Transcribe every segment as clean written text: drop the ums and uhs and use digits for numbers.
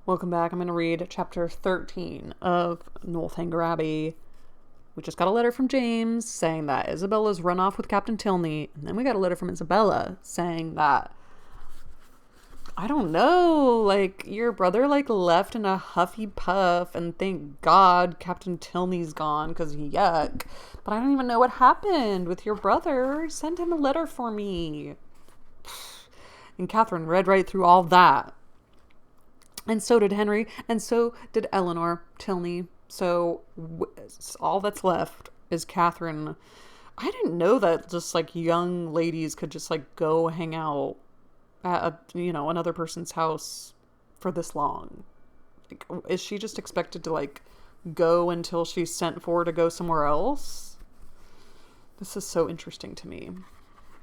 Welcome back. I'm going to read chapter 13 of Northanger Abbey. We just got a letter from James saying that Isabella's run off with Captain Tilney. And then we got a letter from Isabella saying that, I don't know, like, your brother, like, left in a huffy puff, and thank God Captain Tilney's gone, because yuck. But I don't even know what happened with your brother. Send him a letter for me. And Catherine read right through all that. And so did Henry, and so did Eleanor Tilney. So all that's left is Catherine. I didn't know that just like young ladies could just like go hang out at another person's house for this long. Like, is she just expected to like go until she's sent for to go somewhere else? This is so interesting to me.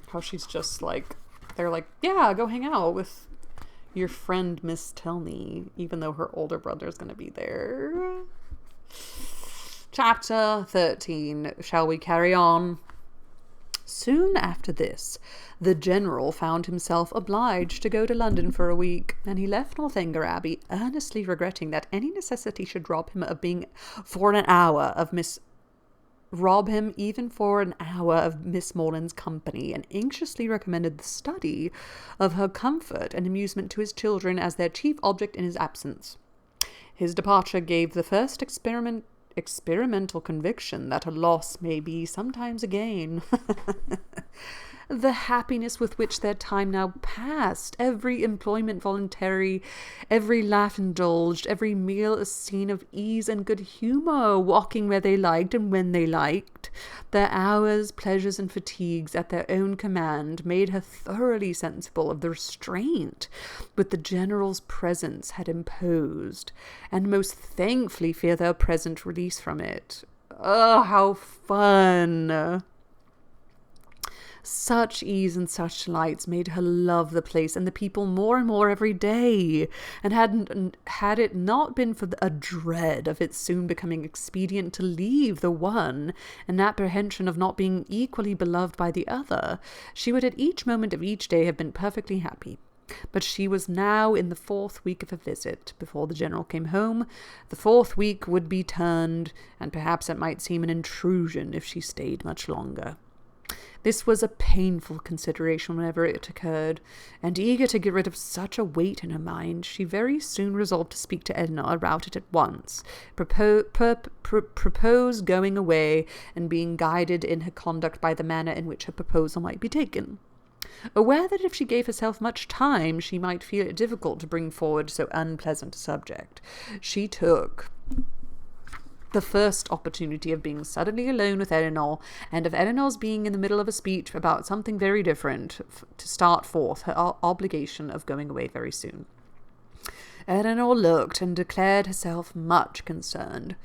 How she's just like, they're like, yeah, go hang out with your friend Miss Tilney, even though her older brother's going to be there. Chapter 13. Shall we carry on? Soon after this, the general found himself obliged to go to London for a week, and he left Northanger Abbey, earnestly regretting that any necessity should rob him even for an hour of Miss Morland's company, and anxiously recommended the study of her comfort and amusement to his children as their chief object in his absence. His departure gave the first experimental conviction that a loss may be sometimes a gain. The happiness with which their time now passed, every employment voluntary, every laugh indulged, every meal a scene of ease and good humour, walking where they liked and when they liked, their hours, pleasures, and fatigues at their own command, made her thoroughly sensible of the restraint which the general's presence had imposed, and most thankfully fear their present release from it. Oh, how fun! Such ease and such delights made her love the place and the people more and more every day, and had it not been for a dread of its soon becoming expedient to leave the one, and apprehension of not being equally beloved by the other, she would at each moment of each day have been perfectly happy. But she was now in the 4th week of her visit before the general came home. The 4th week would be turned, and perhaps it might seem an intrusion if she stayed much longer. This was a painful consideration whenever it occurred, and eager to get rid of such a weight in her mind, she very soon resolved to speak to Edna about it at once, propose going away, and being guided in her conduct by the manner in which her proposal might be taken. Aware that if she gave herself much time, she might feel it difficult to bring forward so unpleasant a subject, she took the first opportunity of being suddenly alone with Eleanor, and of Eleanor's being in the middle of a speech about something very different, to start forth her obligation of going away very soon. Eleanor looked and declared herself much concerned.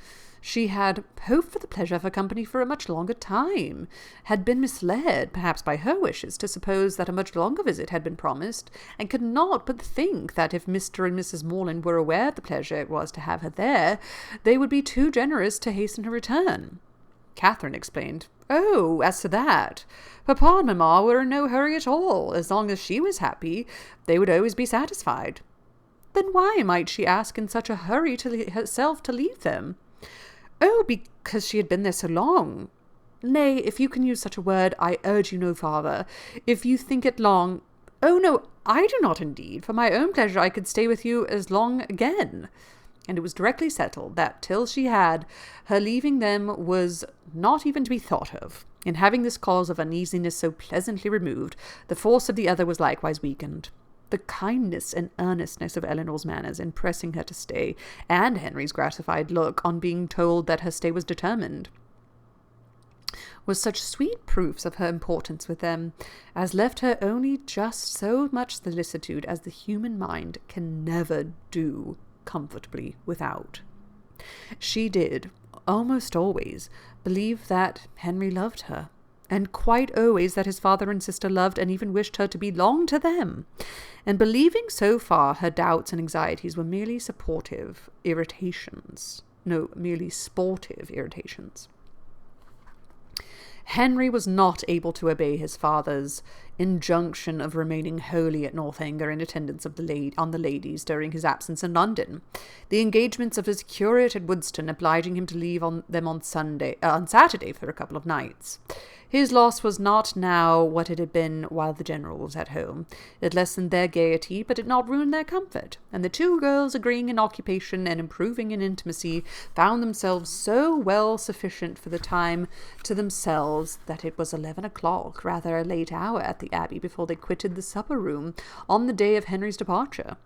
She had hoped for the pleasure of her company for a much longer time, had been misled, perhaps by her wishes, to suppose that a much longer visit had been promised, and could not but think that if Mr. and Mrs. Morland were aware of the pleasure it was to have her there, they would be too generous to hasten her return. Catherine explained, "Oh, as to that, Papa and Mamma were in no hurry at all. As long as she was happy, they would always be satisfied." Then why might she ask in such a hurry herself to leave them? Oh, because she had been there so long. Nay, if you can use such a word, I urge you no farther. If you think it long— Oh, no, I do not indeed. For my own pleasure I could stay with you as long again. And it was directly settled that till she had, her leaving them was not even to be thought of. In having this cause of uneasiness so pleasantly removed, the force of the other was likewise weakened. The kindness and earnestness of Eleanor's manners in pressing her to stay, and Henry's gratified look on being told that her stay was determined, was such sweet proofs of her importance with them, as left her only just so much solicitude as the human mind can never do comfortably without. She did, almost always, believe that Henry loved her, and quite always that his father and sister loved and even wished her to belong to them. And believing so far her doubts and anxieties were merely sportive irritations. Henry was not able to obey his father's injunction of remaining wholly at Northanger in attendance on the ladies during his absence in London, the engagements of his curate at Woodston obliging him to leave them on Saturday for a couple of nights. His loss was not now what it had been while the General was at home. It lessened their gaiety, but did not ruin their comfort, and the two girls, agreeing in occupation and improving in intimacy, found themselves so well sufficient for the time to themselves that it was 11 o'clock, rather a late hour at the Abbey, before they quitted the supper-room on the day of Henry's departure.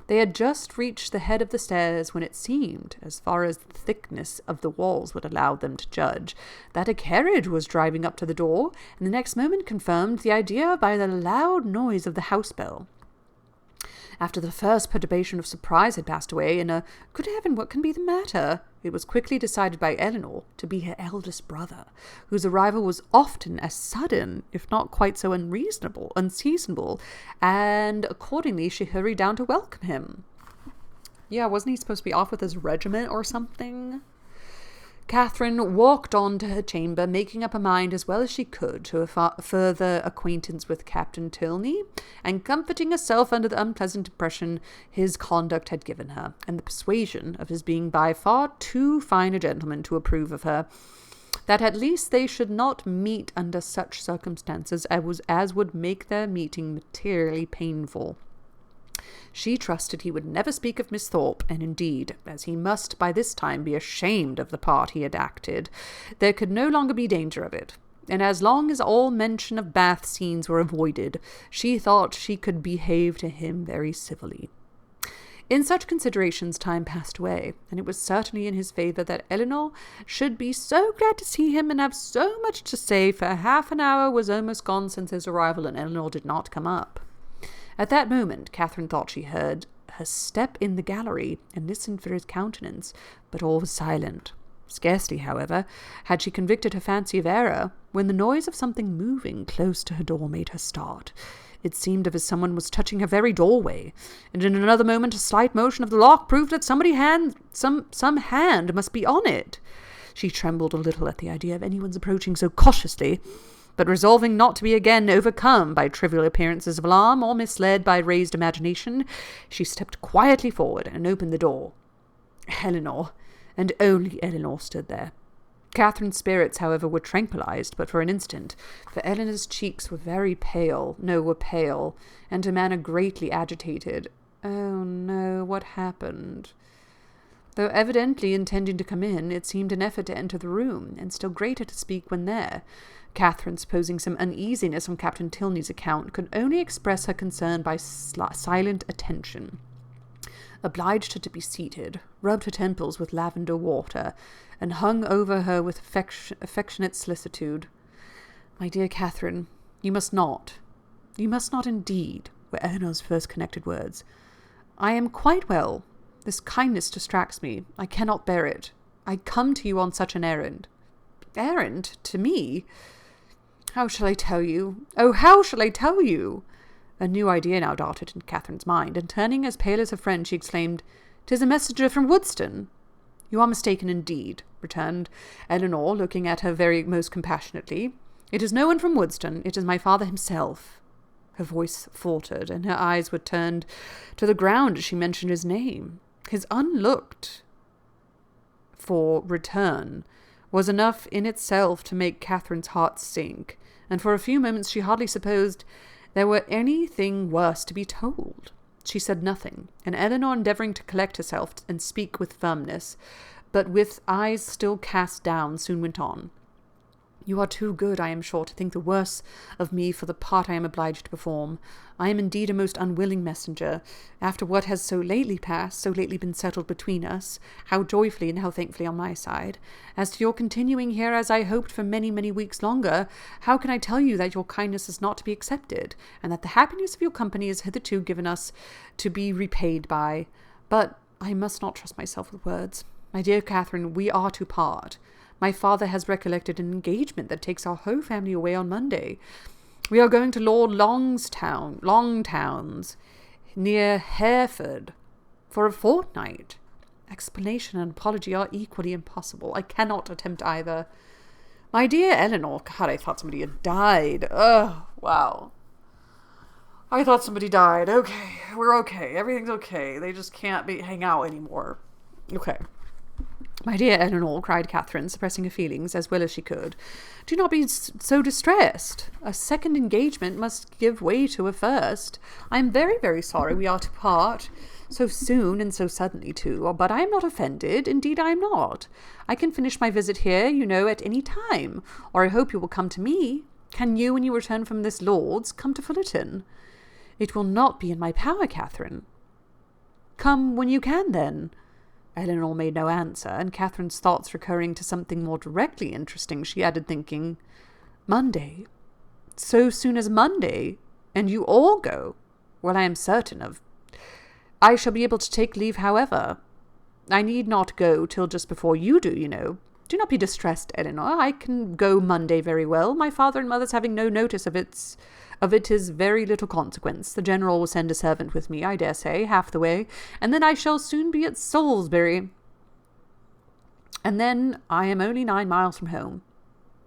They had just reached the head of the stairs when it seemed, as far as the thickness of the walls would allow them to judge, that a carriage was driving up to the door, and the next moment confirmed the idea by the loud noise of the house bell. After the first perturbation of surprise had passed away, and a "Good heaven, what can be the matter?" it was quickly decided by Eleanor to be her eldest brother, whose arrival was often as sudden, if not quite so unseasonable, and accordingly she hurried down to welcome him. Yeah, wasn't he supposed to be off with his regiment or something? Catherine walked on to her chamber, making up her mind as well as she could to a further acquaintance with Captain Tilney, and comforting herself under the unpleasant impression his conduct had given her, and the persuasion of his being by far too fine a gentleman to approve of her, that at least they should not meet under such circumstances as would make their meeting materially painful. She trusted he would never speak of Miss Thorpe, and indeed, as he must by this time be ashamed of the part he had acted, there could no longer be danger of it, and as long as all mention of Bath scenes were avoided, she thought she could behave to him very civilly. In such considerations time passed away, and it was certainly in his favour that Eleanor should be so glad to see him and have so much to say, for half an hour was almost gone since his arrival, and Eleanor did not come up. At that moment, Catherine thought she heard her step in the gallery, and listened for his countenance, but all was silent. Scarcely, however, had she convicted her fancy of error, when the noise of something moving close to her door made her start. It seemed as if someone was touching her very doorway, and in another moment a slight motion of the lock proved that some hand must be on it. She trembled a little at the idea of anyone's approaching so cautiously, but resolving not to be again overcome by trivial appearances of alarm or misled by raised imagination, she stepped quietly forward and opened the door. Eleanor, and only Eleanor, stood there. Catherine's spirits, however, were tranquilized but for an instant, for Eleanor's cheeks were pale, and her manner greatly agitated. Oh no, what happened? Though evidently intending to come in, it seemed an effort to enter the room, and still greater to speak when there. Catherine, supposing some uneasiness on Captain Tilney's account, could only express her concern by silent attention, obliged her to be seated, rubbed her temples with lavender water, and hung over her with affectionate solicitude. "My dear Catherine, you must not indeed," were Eleanor's first connected words. "I am quite well. This kindness distracts me. I cannot bear it. I come to you on such an errand." "Errand? To me? How shall I tell you? Oh, how shall I tell you?" A new idea now darted into Catherine's mind, and turning as pale as her friend, she exclaimed, "'Tis a messenger from Woodston." "You are mistaken indeed," returned Eleanor, looking at her very most compassionately. "It is no one from Woodston. It is my father himself." Her voice faltered, and her eyes were turned to the ground as she mentioned his name. His unlooked for return was enough in itself to make Catherine's heart sink, and for a few moments she hardly supposed there were anything worse to be told. She said nothing, and Eleanor, endeavouring to collect herself and speak with firmness, but with eyes still cast down, soon went on. "You are too good, I am sure, to think the worse of me for the part I am obliged to perform. I am indeed a most unwilling messenger. After what has so lately passed, so lately been settled between us, how joyfully and how thankfully on my side. As to your continuing here as I hoped for many, many weeks longer, how can I tell you that your kindness is not to be accepted, and that the happiness of your company is hitherto given us to be repaid by? But I must not trust myself with words. My dear Catherine, we are to part. My father has recollected an engagement that takes our whole family away on Monday. We are going to Lord Longtown's, near Hereford, for a fortnight. Explanation and apology are equally impossible. I cannot attempt either. My dear Eleanor, God, I thought somebody had died. Oh, wow. I thought somebody died. Okay, we're okay. Everything's okay. They just can't hang out anymore. Okay. My dear Eleanor, cried Catherine, suppressing her feelings as well as she could, do not be so distressed. A second engagement must give way to a first. I am very, very sorry we are to part so soon and so suddenly too, but I am not offended. Indeed, I am not. I can finish my visit here, at any time, or I hope you will come to me. Can you, when you return from this Lord's, come to Fullerton? It will not be in my power, Catherine. Come when you can, then. Eleanor made no answer, and Catherine's thoughts recurring to something more directly interesting, she added, thinking, Monday? So soon as Monday? And you all go? Well, I am certain of. I shall be able to take leave, however. I need not go till just before you do, Do not be distressed, Eleanor. I can go Monday very well. My father and mother's having no notice of it is very little consequence. The General will send a servant with me, I dare say, half the way, and then I shall soon be at Salisbury. And then I am only 9 miles from home.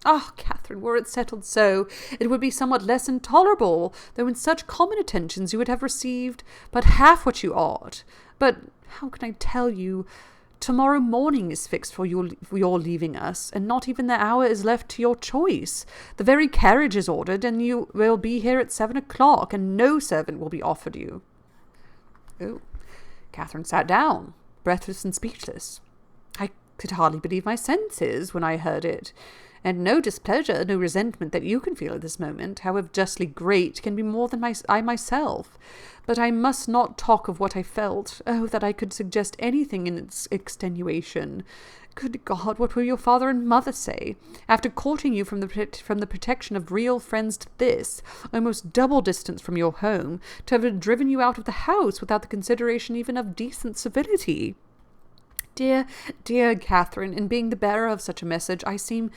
Ah, Catherine, were it settled so, it would be somewhat less intolerable, though in such common attentions you would have received but half what you ought. But how can I tell you? Tomorrow morning is fixed for your leaving us, and not even the hour is left to your choice. The very carriage is ordered, and you will be here at 7 o'clock, and no servant will be offered you. Oh, Catherine sat down, breathless and speechless. I could hardly believe my senses when I heard it, and no displeasure, no resentment that you can feel at this moment, however justly great, can be more than I myself. But I must not talk of what I felt. Oh, that I could suggest anything in its extenuation. Good God, what will your father and mother say? After courting you from the protection of real friends to this, almost double distance from your home, to have driven you out of the house without the consideration even of decent civility. Dear, dear Catherine, in being the bearer of such a message, I seem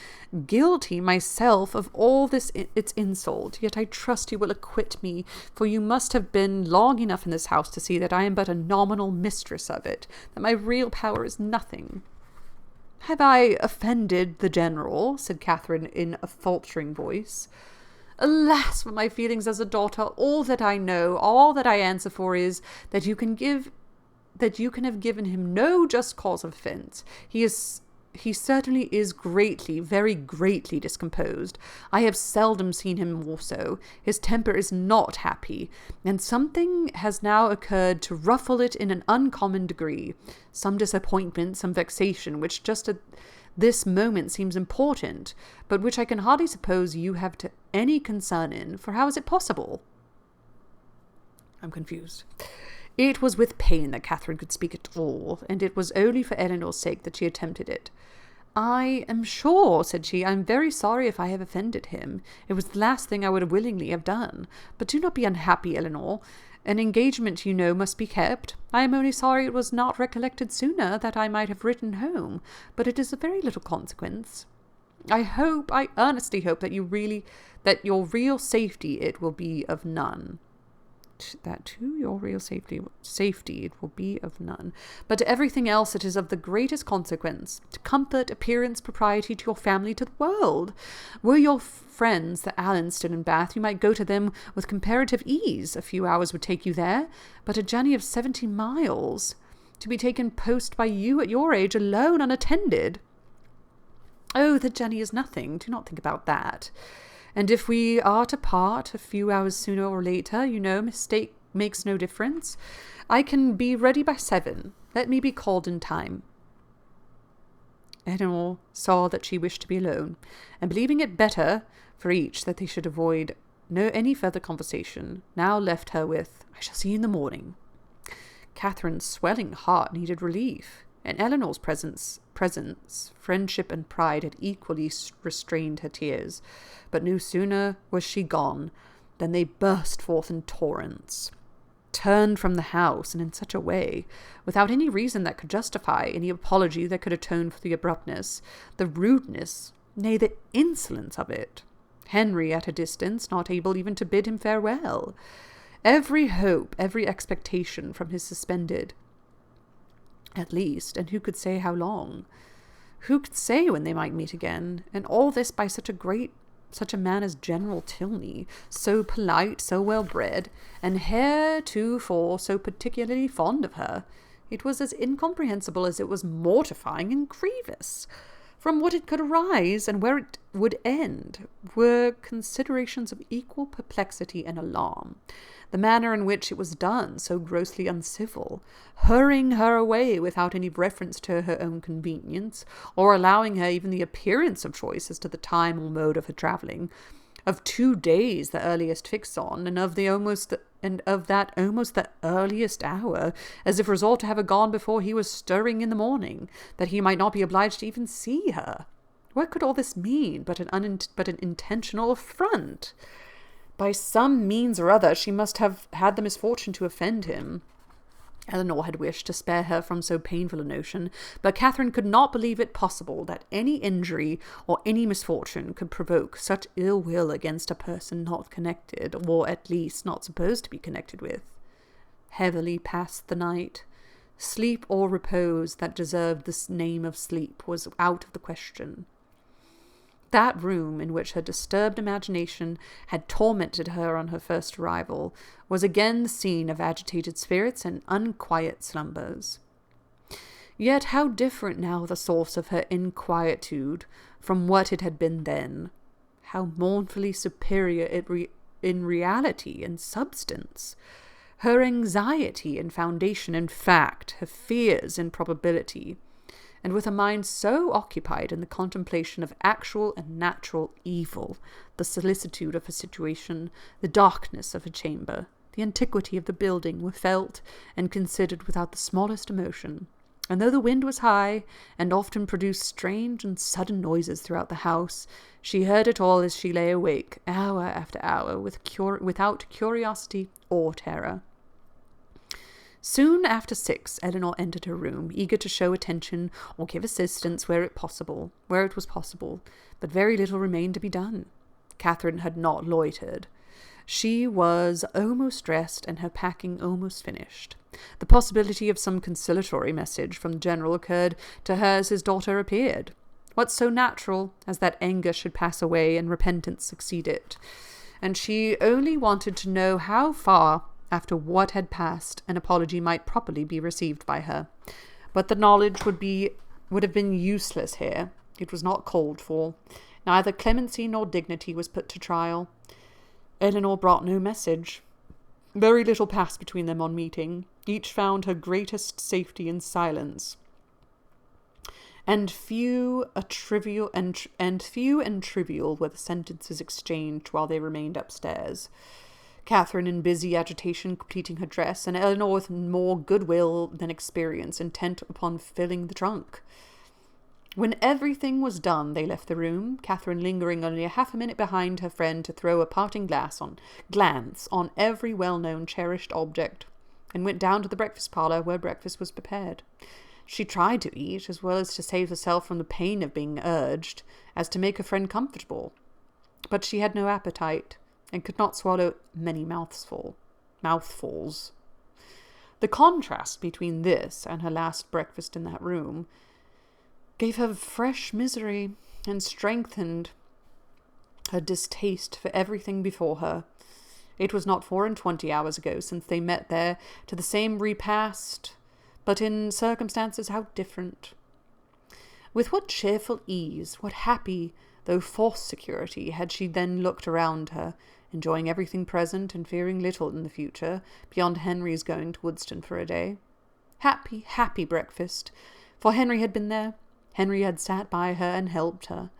guilty myself of all this its insult, yet I trust you will acquit me, for you must have been long enough in this house to see that I am but a nominal mistress of it, that my real power is nothing. Have I offended the General? Said Catherine in a faltering voice. Alas, for my feelings as a daughter, all that I know, all that I answer for is that you can have given him no just cause of offence. He certainly is greatly, very greatly discomposed. I have seldom seen him more so. His temper is not happy, and something has now occurred to ruffle it in an uncommon degree. Some disappointment, some vexation, which just at this moment seems important, but which I can hardly suppose you have to any concern in, for how is it possible? I'm confused. It was with pain that Catherine could speak at all, and it was only for Eleanor's sake that she attempted it. I am sure, said she, I am very sorry if I have offended him. It was the last thing I would willingly have done. But do not be unhappy, Eleanor. An engagement, must be kept. I am only sorry it was not recollected sooner, that I might have written home, but it is of very little consequence. I earnestly hope that your real safety it will be of none. That to your real safety it will be of none. But to everything else it is of the greatest consequence, to comfort, appearance, propriety, to your family, to the world. Were your friends the Allens still in Bath, you might go to them with comparative ease. A few hours would take you there, but a journey of 70 miles, to be taken post by you at your age, alone, unattended. Oh, the journey is nothing. Do not think about that. And if we are to part a few hours sooner or later, mistake makes no difference. I can be ready by 7. Let me be called in time. Eleanor saw that she wished to be alone, and believing it better for each that they should avoid any further conversation, now left her with, I shall see you in the morning. Catherine's swelling heart needed relief, and Eleanor's presence, friendship and pride had equally restrained her tears. But no sooner was she gone than they burst forth in torrents. Turned from the house, and in such a way, without any reason that could justify, any apology that could atone for the abruptness, the rudeness, nay, the insolence of it. Henry at a distance, not able even to bid him farewell. Every hope, every expectation from his suspended. At least, and who could say how long? Who could say when they might meet again? And all this by such a great such a man as General Tilney, so polite, so well-bred, and heretofore so particularly fond of her. It was as incomprehensible as it was mortifying and grievous. From what it could arise and where it would end were considerations of equal perplexity and alarm. The manner in which it was done, so grossly uncivil, hurrying her away without any reference to her own convenience, or allowing her even the appearance of choice as to the time or mode of her travelling, of 2 days the earliest fixed on, and of that almost the earliest hour, as if resolved to have her gone before he was stirring in the morning, that he might not be obliged to even see her. What could all this mean but an intentional affront? By some means or other she must have had the misfortune to offend him. Elinor had wished to spare her from so painful a notion, but Catherine could not believe it possible that any injury or any misfortune could provoke such ill will against a person not connected, or at least not supposed to be connected with. Heavily passed the night. Sleep or repose that deserved this name of sleep was out of the question. That room in which her disturbed imagination had tormented her on her first arrival was again the scene of agitated spirits and unquiet slumbers. Yet how different now the source of her inquietude from what it had been then! How mournfully superior in reality and substance! Her anxiety in foundation and fact, her fears in probability, and with a mind so occupied in the contemplation of actual and natural evil, the solicitude of her situation, the darkness of her chamber, the antiquity of the building were felt and considered without the smallest emotion. And though the wind was high, and often produced strange and sudden noises throughout the house, she heard it all as she lay awake, hour after hour, without curiosity or terror. Soon after 6, Elinor entered her room, eager to show attention or give assistance where it was possible, but very little remained to be done. Catherine had not loitered. She was almost dressed and her packing almost finished. The possibility of some conciliatory message from the General occurred to her as his daughter appeared. What so natural as that anger should pass away and repentance succeed it? And she only wanted to know how far, after what had passed, an apology might properly be received by her. But the knowledge would have been useless here. It was not called for. Neither clemency nor dignity was put to trial. Elinor brought no message. Very little passed between them on meeting. Each found her greatest safety in silence. And few and trivial were the sentences exchanged while they remained upstairs. Catherine in busy agitation completing her dress, and Elinor with more goodwill than experience, intent upon filling the trunk. When everything was done, they left the room, Catherine lingering only half a minute behind her friend to throw a parting glance on every well-known cherished object, and went down to the breakfast parlour where breakfast was prepared. She tried to eat, as well as to save herself from the pain of being urged, as to make her friend comfortable. But she had no appetite, and could not swallow many mouthfuls. The contrast between this and her last breakfast in that room gave her fresh misery and strengthened her distaste for everything before her. It was not 24 hours ago since they met there to the same repast, but in circumstances how different. With what cheerful ease, what happy, though false security, had she then looked around her, enjoying everything present and fearing little in the future, beyond Henry's going to Woodston for a day. Happy, happy breakfast, for Henry had been there. Henry had sat by her and helped her.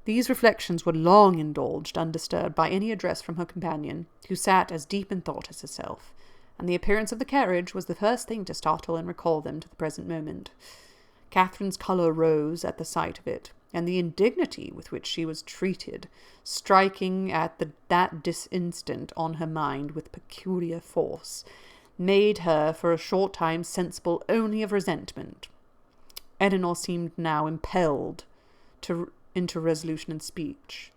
These reflections were long indulged, undisturbed by any address from her companion, who sat as deep in thought as herself, and the appearance of the carriage was the first thing to startle and recall them to the present moment. Catherine's colour rose at the sight of it, and the indignity with which she was treated, striking at that instant on her mind with peculiar force, made her for a short time sensible only of resentment. Elinor seemed now impelled into resolution and speech.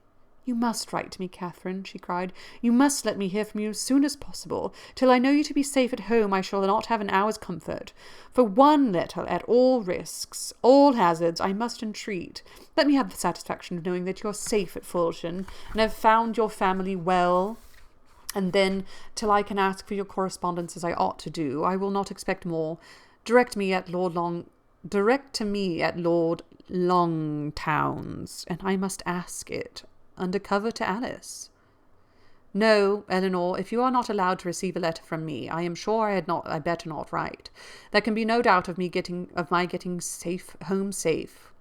"You must write to me, Catherine," she cried. "You must let me hear from you as soon as possible. Till I know you to be safe at home, I shall not have an hour's comfort. For one letter, at all risks, all hazards, I must entreat. Let me have the satisfaction of knowing that you are safe at Fulton, and have found your family well. And then, till I can ask for your correspondence as I ought to do, I will not expect more. Direct to me at Lord Longtown's, and I must ask it under cover to Alice. No, Eleanor, if you are not allowed to receive a letter from me, I am sure I better not write. There can be no doubt of my getting home safe.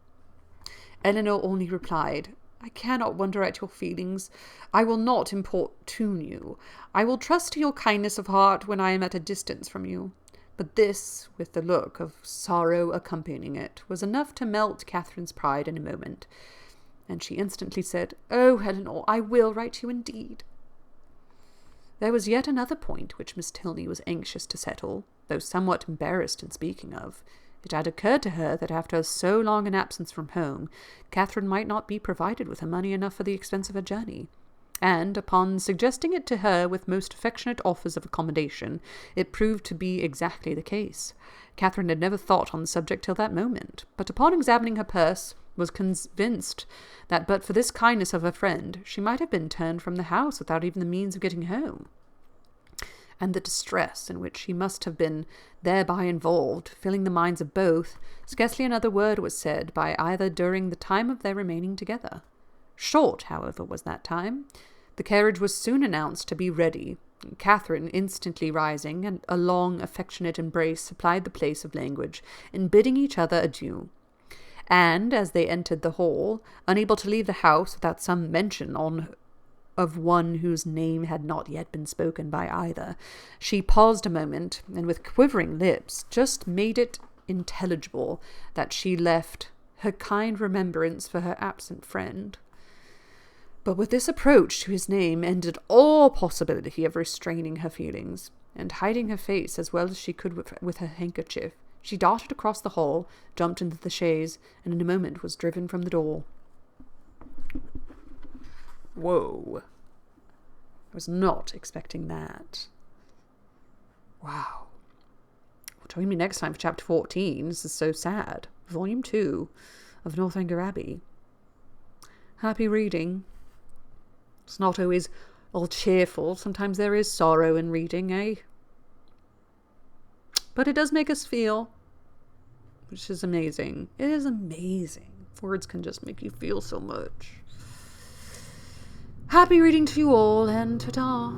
Eleanor only replied, I cannot wonder at your feelings. I will not importune you. I will trust to your kindness of heart when I am at a distance from you. But this, with the look of sorrow accompanying it, was enough to melt Catherine's pride in a moment, and she instantly said, Oh, Eleanor, I will write you indeed. There was yet another point which Miss Tilney was anxious to settle, though somewhat embarrassed in speaking of. It had occurred to her that after so long an absence from home, Catherine might not be provided with money enough for the expense of a journey. And, upon suggesting it to her with most affectionate offers of accommodation, it proved to be exactly the case. Catherine had never thought on the subject till that moment, but upon examining her purse, was convinced that but for this kindness of her friend, she might have been turned from the house without even the means of getting home. And the distress in which she must have been thereby involved, filling the minds of both, scarcely another word was said by either during the time of their remaining together. Short, however, was that time. The carriage was soon announced to be ready. Catherine, instantly rising, and a long, affectionate embrace supplied the place of language in bidding each other adieu. And, as they entered the hall, unable to leave the house without some mention of one whose name had not yet been spoken by either, she paused a moment, and with quivering lips just made it intelligible that she left her kind remembrance for her absent friend. But with this approach to his name ended all possibility of restraining her feelings, and hiding her face as well as she could with her handkerchief, she darted across the hall, jumped into the chaise, and in a moment was driven from the door. Whoa. I was not expecting that. Wow. Well, join me next time for chapter 14. This is so sad. Volume 2 of Northanger Abbey. Happy reading. It's not always all cheerful. Sometimes there is sorrow in reading, eh? But it does make us feel, which is amazing. It is amazing. Words can just make you feel so much. Happy reading to you all, and ta-ta.